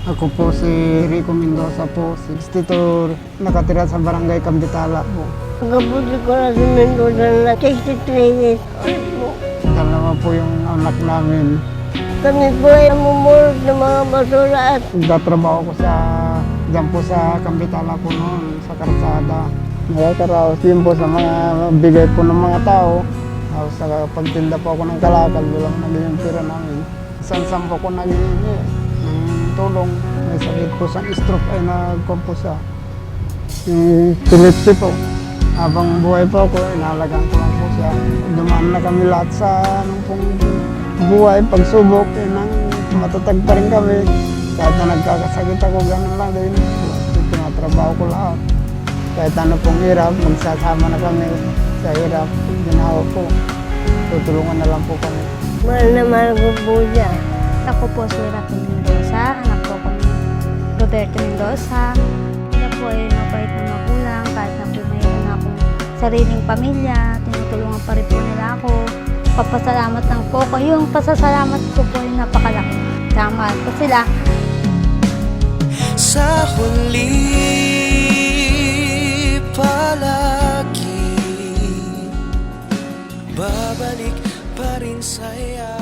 Ako po si Rico Mendoza po, 62, nakatira sa barangay Cambitala po. Pagkabuti ko na si Mendoza na 63 years old po. Dalawa po yung anak namin. Kami po ay namumulot ng mga basura at Nagtatrabaho ko dyan po sa Cambitala po noon, sa karsada. Nakakaraos din po sa mga bigay po ng mga tao. Tapos sa pagtinda po ako ng kalakal, walang naging yung pera namin. Isang po ko naging ng tulong. May sakit po sa stroke ay nagkompo siya. Yung epilepsy po. Habang buhay po ako, inalagaan ko lang po siya. Dumaan na kami lahat sa pong buhay, pagsubok, nang matatag pa rin kami. Kahit na nagkakasakit ako, gano'n lang din. Tinatrabaho ko lahat. Kahit ano pong hirap, magsasama na kami sa hirap. Ginawa po. Tutulungan na lang po kami. mahal na mahal ko po siya. Ako po si Rafi Mendoza, anak ko ni Roberto Mendoza. Siya po ay mabait na magulang, kahit na po mayroon na akong sariling pamilya, tinutulungan pa rin po nila ako. Papasalamat lang po ko. Yung pasasalamat ko po ay napakalaki. Tama po sila. Sa huli palagi babalik pa rin sa'yo.